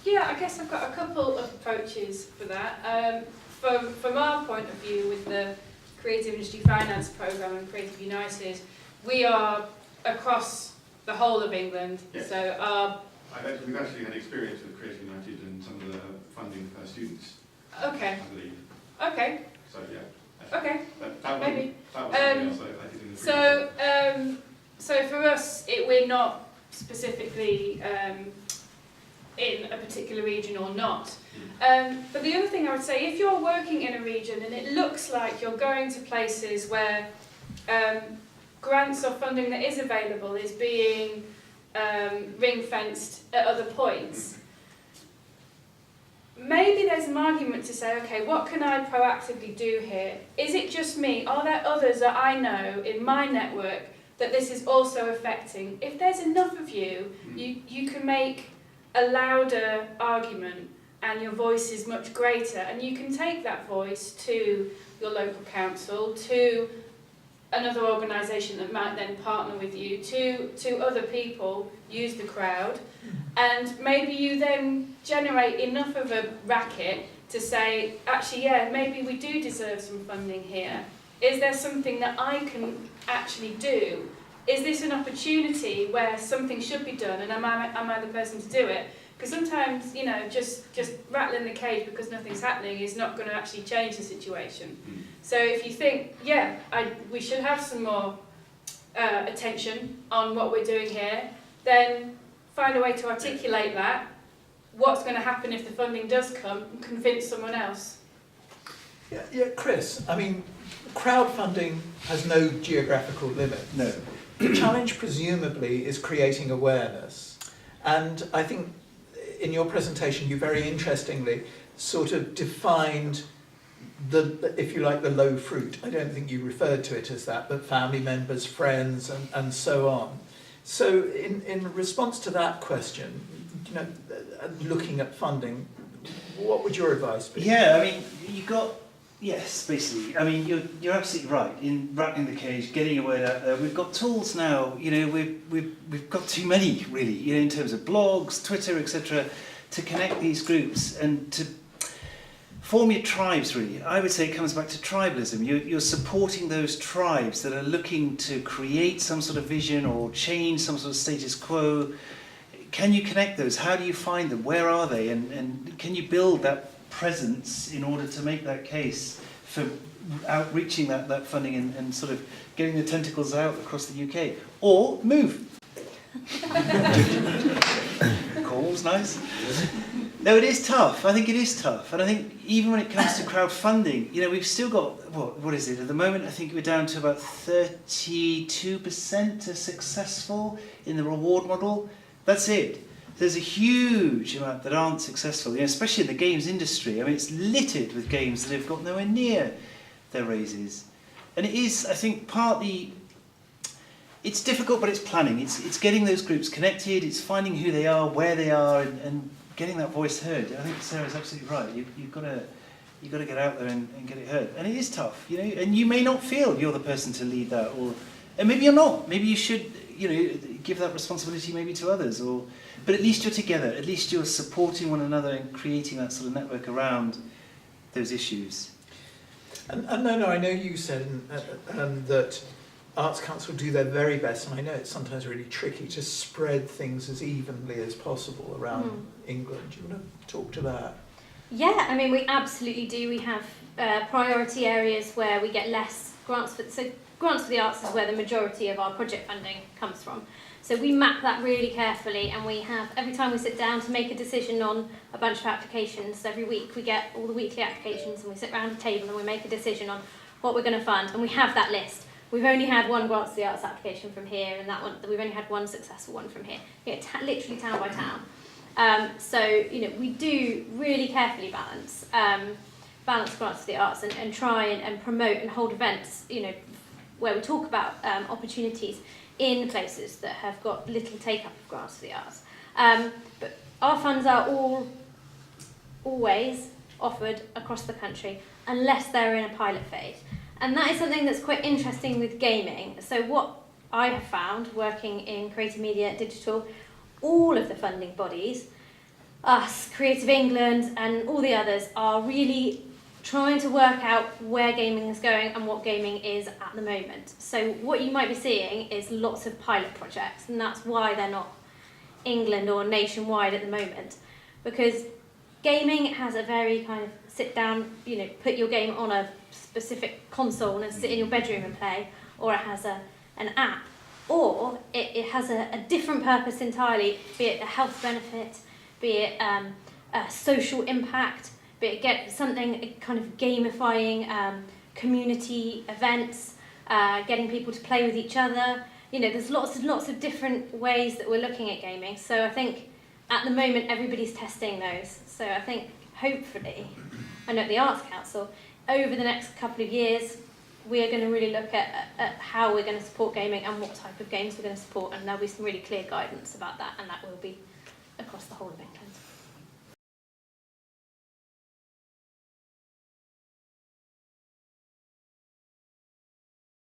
Yeah, I guess I've got a couple of approaches for that. From our point of view with the Creative Industry Finance Programme and Creative United, we are across the whole of England. Yes. So we've actually had experience with Creative United and some of the funding for students, okay, I believe. okay, So yeah. okay, That maybe. That was something else I did in the previous So for us, we're not specifically in a particular region or not. But the other thing I would say, if you're working in a region and it looks like you're going to places where grants or funding that is available is being ring-fenced at other points, maybe there's an argument to say, okay, what can I proactively do here? Is it just me? Are there others that I know in my network that this is also affecting? If there's enough of you, you can make a louder argument and your voice is much greater, and you can take that voice to your local council, to another organisation that might then partner with you, to other people, use the crowd, and maybe you then generate enough of a racket to say, actually, yeah, maybe we do deserve some funding here. Is there something that I can actually do? Is this an opportunity where something should be done, and am I the person to do it? Because sometimes, you know, just rattling the cage because nothing's happening is not going to actually change the situation. So if you think, yeah, we should have some more attention on what we're doing here, then find a way to articulate that. What's going to happen if the funding does come, and convince someone else? Yeah, Chris, I mean, crowdfunding has no geographical limit. No. The challenge presumably is creating awareness. And I think in your presentation you very interestingly sort of defined the, if you like, the low fruit. I don't think you referred to it as that, but family members, friends, and so on. So in response to that question, you know, looking at funding, what would your advice be? Yeah, I mean, you got, yes, basically. I mean, you're absolutely right in rattling the cage, getting your word out there. We've got tools now. You know, we've got too many really. You know, in terms of blogs, Twitter, etc., to connect these groups and to form your tribes. Really, I would say it comes back to tribalism. You're supporting those tribes that are looking to create some sort of vision or change some sort of status quo. Can you connect those? How do you find them? Where are they? And can you build that presence in order to make that case for outreaching that funding and sort of getting the tentacles out across the UK? Or move. Calls, nice. No, it is tough. I think it is tough. And I think even when it comes to crowdfunding, you know, we've still got, what is it? At the moment, I think we're down to about 32% are successful in the reward model. That's it. There's a huge amount that aren't successful, you know, especially in the games industry. I mean, it's littered with games that have got nowhere near their raises. And it is, I think, partly, it's difficult, but it's planning. It's getting those groups connected, it's finding who they are, where they are, and getting that voice heard. I think Sarah's absolutely right. You've got to get out there and get it heard. And it is tough, you know, and you may not feel you're the person to lead that, and maybe you're not. Maybe you should, you know, give that responsibility maybe to others, but at least you're together, at least you're supporting one another and creating that sort of network around those issues. And no, I know you said that Arts Council do their very best, and I know it's sometimes really tricky to spread things as evenly as possible around England. Do you want to talk to that? Yeah, I mean, we absolutely do. We have priority areas where we get less grants so grants for the arts is where the majority of our project funding comes from. So we map that really carefully, and we have, every time we sit down to make a decision on a bunch of applications, every week we get all the weekly applications and we sit around the table and we make a decision on what we're going to fund, and we have that list. We've only had one Grants to the Arts application from here, and that one, we've only had one successful one from here. You know, literally town by town. So, you know, we do really carefully balance Grants to the Arts and try and promote and hold events, you know, where we talk about opportunities in places that have got little take-up of Grants to the Arts. But our funds are always offered across the country unless they're in a pilot phase. And that is something that's quite interesting with gaming. So what I have found working in creative media, digital, all of the funding bodies us, Creative England and all the others are really trying to work out where gaming is going and what gaming is at the moment. So what you might be seeing is lots of pilot projects, and that's why they're not England or nationwide at the moment, because gaming has a very kind of sit down, you know, put your game on a specific console and sit in your bedroom and play, or it has an app, or it has a different purpose entirely, be it a health benefit, be it a social impact, be it get something kind of gamifying community events, getting people to play with each other. You know, there's lots and lots of different ways that we're looking at gaming. So I think at the moment everybody's testing those. So I think hopefully, I know at the Arts Council, over the next couple of years, we are going to really look at how we're going to support gaming and what type of games we're going to support, and there'll be some really clear guidance about that, and that will be across the whole of England.